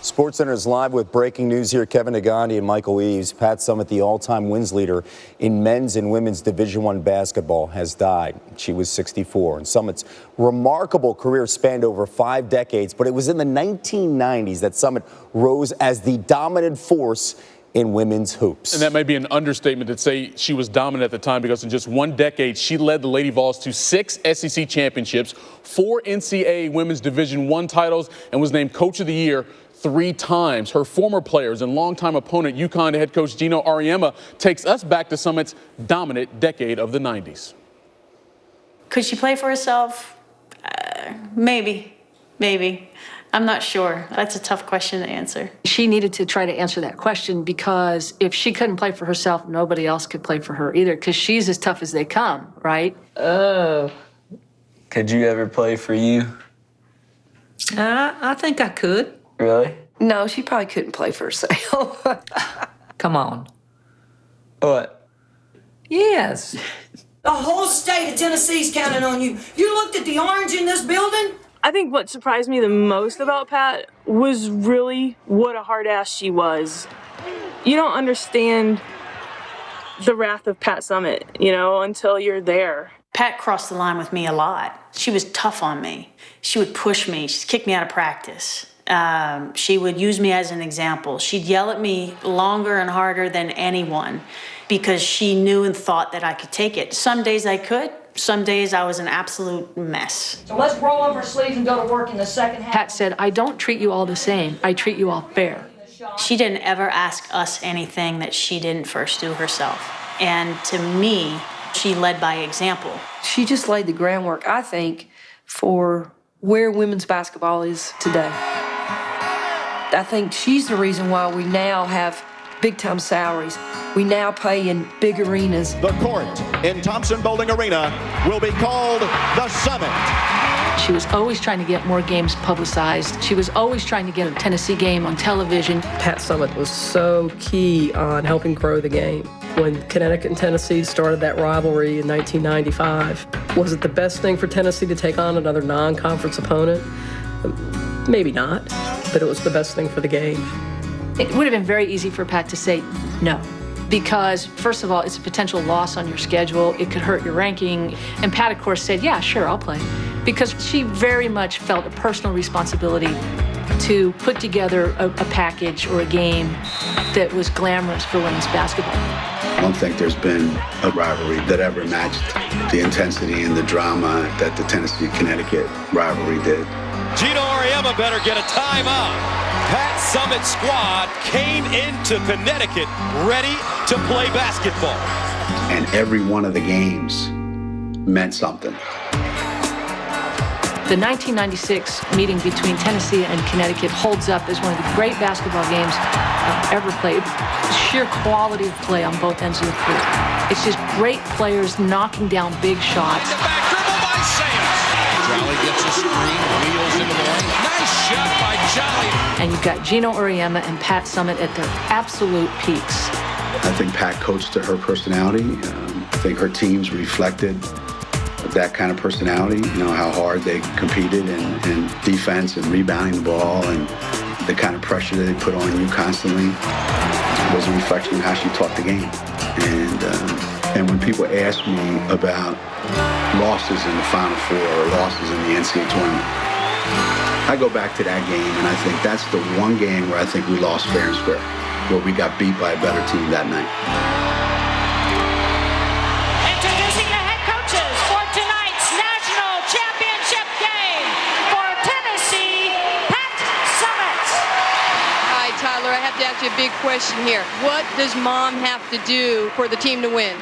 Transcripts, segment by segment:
SportsCenter is live with breaking news here. Kevin Nagandi and Michael Eaves. Pat Summitt, the all-time wins leader in men's and women's Division I basketball, has died. She was 64. And Summitt's remarkable career spanned over 5 decades, but it was in the 1990s that Summitt rose as the dominant force in women's hoops. And that may be an understatement to say she was dominant at the time, because in just 1 decade, she led the Lady Vols to 6 SEC championships, 4 NCAA Women's Division I titles, and was named Coach of the Year 3 times. Her former players and longtime opponent, UConn head coach Gino Auriemma, takes us back to Summitt's dominant decade of the 90s. Could she play for herself? Maybe. I'm not sure. That's a tough question to answer. She needed to try to answer that question, because if she couldn't play for herself, nobody else could play for her either, because she's as tough as they come, right? Could you ever play for you? I think I could. Really? No, she probably couldn't play for herself. Come on. What? Yes. The whole state of Tennessee's counting on you. You looked at the orange in this building? I think what surprised me the most about Pat was really what a hard ass she was. You don't understand the wrath of Pat Summitt, until you're there. Pat crossed the line with me a lot. She was tough on me. She would push me. She'd kick me out of practice. She would use me as an example. She'd yell at me longer and harder than anyone, because she knew and thought that I could take it. Some days I could. Some days I was an absolute mess. So let's roll up our sleeves and go to work in the second half. Pat said, I don't treat you all the same. I treat you all fair. She didn't ever ask us anything that she didn't first do herself. And to me, she led by example. She just laid the groundwork, I think, for where women's basketball is today. I think she's the reason why we now have big-time salaries. We now play in big arenas. The court in Thompson Bowling Arena will be called the Summit. She was always trying to get more games publicized. She was always trying to get a Tennessee game on television. Pat Summitt was so key on helping grow the game. When Connecticut and Tennessee started that rivalry in 1995, was it the best thing for Tennessee to take on another non-conference opponent? Maybe not, but it was the best thing for the game. It would have been very easy for Pat to say no, because first of all, it's a potential loss on your schedule. It could hurt your ranking. And Pat, of course, said, yeah, sure, I'll play. Because she very much felt a personal responsibility to put together a package or a game that was glamorous for women's basketball. I don't think there's been a rivalry that ever matched the intensity and the drama that the Tennessee-Connecticut rivalry did. Gino Auriemma better get a timeout. Pat Summitt's squad came into Connecticut ready to play basketball. And every one of the games meant something. The 1996 meeting between Tennessee and Connecticut holds up as one of the great basketball games I've ever played. Sheer quality of play on both ends of the court. It's just great players knocking down big shots. The back dribble by Sands. Jolly gets a screen, wheels into the lane. Nice shot by Jolly. And you've got Gino Auriemma and Pat Summitt at their absolute peaks. I think Pat coached to her personality. I think her teams reflected that kind of personality, how hard they competed in defense and rebounding the ball, and the kind of pressure that they put on you constantly was a reflection of how she taught the game. And when people ask me about losses in the Final Four or losses in the NCAA tournament, I go back to that game, and I think that's the one game where I think we lost fair and square, where we got beat by a better team that night. Introducing the head coaches for tonight's national championship game for Tennessee, Pat Summitt. All right, Tyler, I have to ask you a big question here. What does Mom have to do for the team to win?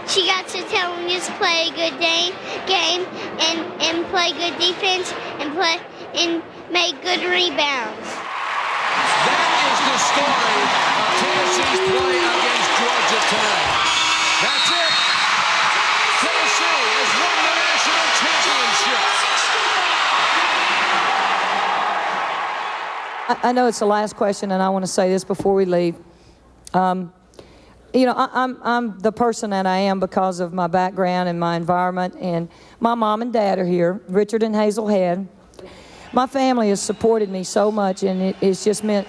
She got to tell them just play a good game and play good defense and make good rebounds. That is the story of Tennessee's play against Georgia tonight. That's it. Tennessee has won the national championship. I know it's the last question, and I want to say this before we leave. I'm the person that I am because of my background and my environment, and my mom and dad are here, Richard and Hazel Head. my family has supported me so much, and it's just meant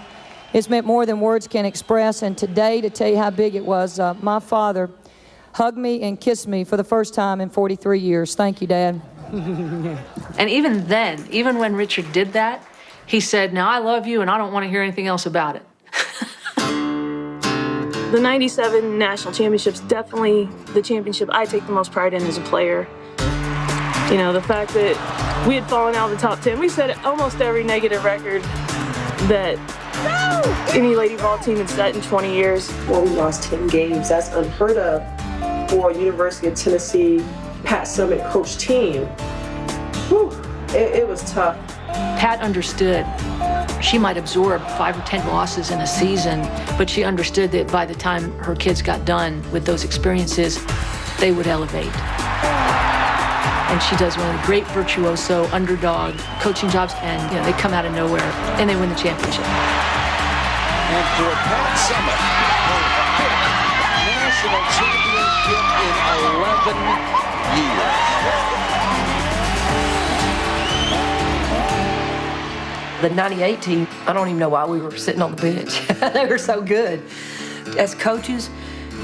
more than words can express. And today, to tell you how big it was, my father hugged me and kissed me for the first time in 43 years. Thank you, Dad. And even then, even when Richard did that, he said, now I love you and I don't want to hear anything else about it. The 97 national championships, definitely the championship I take the most pride in as a player. You know, the fact that we had fallen out of the top 10. We set almost every negative record that any Lady Vol team had set in 20 years. Well, we lost 10 games. That's unheard of for a University of Tennessee Pat Summitt coach team. Whew, it was tough. Pat understood. She might absorb 5 or 10 losses in a season, but she understood that by the time her kids got done with those experiences, they would elevate. And she does one of the great virtuoso underdog coaching jobs, and they come out of nowhere and they win the championship. And for Pat Summitt, her 5th national championship in 11 years. The 98 team, I don't even know why we were sitting on the bench. They were so good. As coaches,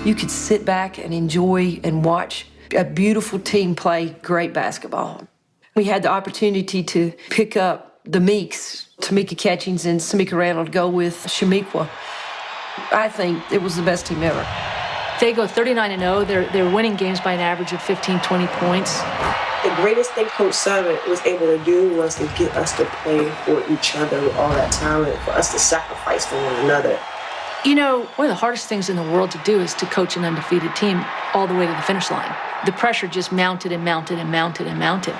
you could sit back and enjoy and watch a beautiful team play great basketball. We had the opportunity to pick up the Meeks, Tamika Catchings and Samika Randall, to go with Shamiqua. I think it was the best team ever. They go 39-0. They're winning games by an average of 15, 20 points. The greatest thing Coach Summitt was able to do was to get us to play for each other with all that talent, for us to sacrifice for one another. You know, one of the hardest things in the world to do is to coach an undefeated team all the way to the finish line. The pressure just mounted and mounted and mounted and mounted.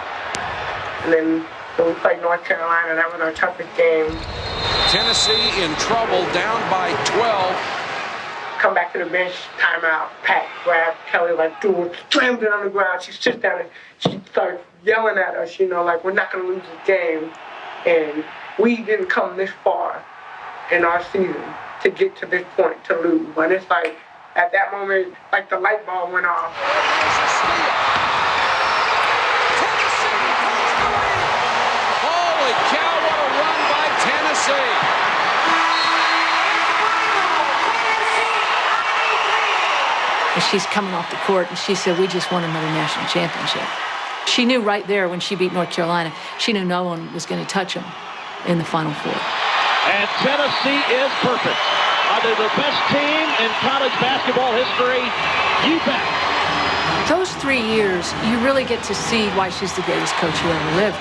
And then when we played North Carolina, that was our toughest game. Tennessee in trouble, down by 12. Come back to the bench, timeout. Pat grabbed Kelly like dude, slammed it on the ground. She sits down and she starts yelling at us, like we're not gonna lose this game. And we didn't come this far in our season to get to this point to lose. But it's like at that moment, like the light bulb went off. Holy cow, what a run by Tennessee! And she's coming off the court, and she said, we just won another national championship. She knew right there when she beat North Carolina, she knew no one was going to touch them in the Final Four. And Tennessee is perfect. Are they the best team in college basketball history? You bet. Those 3 years, you really get to see why she's the greatest coach who ever lived.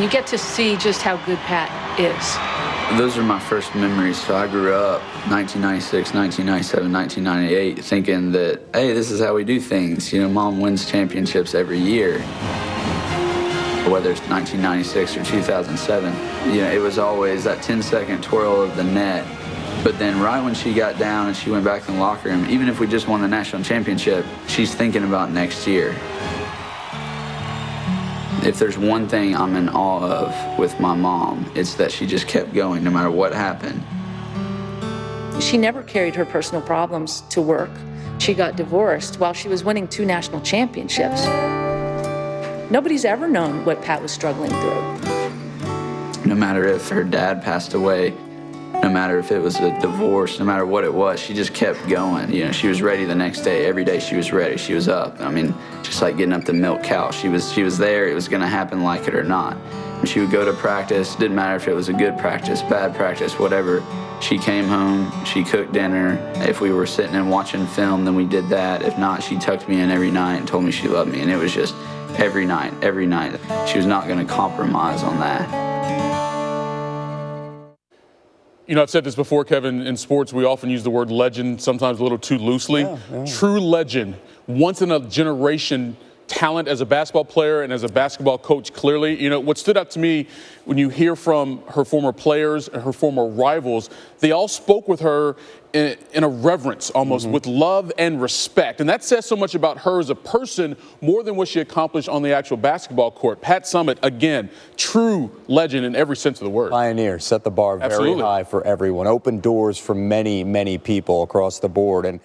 You get to see just how good Pat is. Those are my first memories. So I grew up 1996, 1997, 1998 thinking that, hey, this is how we do things. Mom wins championships every year. Whether it's 1996 or 2007, it was always that 10-second twirl of the net. But then right when she got down and she went back in the locker room, even if we just won the national championship, she's thinking about next year. If there's one thing I'm in awe of with my mom, it's that she just kept going no matter what happened. She never carried her personal problems to work. She got divorced while she was winning 2 national championships. Nobody's ever known what Pat was struggling through. No matter if her dad passed away, no matter if it was a divorce, no matter what it was, she just kept going. She was ready the next day. Every day she was ready. She was up. Just like getting up to milk cow. She was there. It was going to happen like it or not. And she would go to practice. Didn't matter if it was a good practice, bad practice, whatever. She came home. She cooked dinner. If we were sitting and watching film, then we did that. If not, she tucked me in every night and told me she loved me. And it was just every night, every night. She was not going to compromise on that. I've said this before, Kevin, in sports, we often use the word legend, sometimes a little too loosely. Yeah. True legend, once in a generation talent as a basketball player and as a basketball coach, clearly. What stood out to me when you hear from her former players and her former rivals, they all spoke with her in a reverence, almost, with love and respect. And that says so much about her as a person, more than what she accomplished on the actual basketball court. Pat Summitt, again, true legend in every sense of the word. Pioneer, set the bar very high for everyone. Opened doors for many, many people across the board. And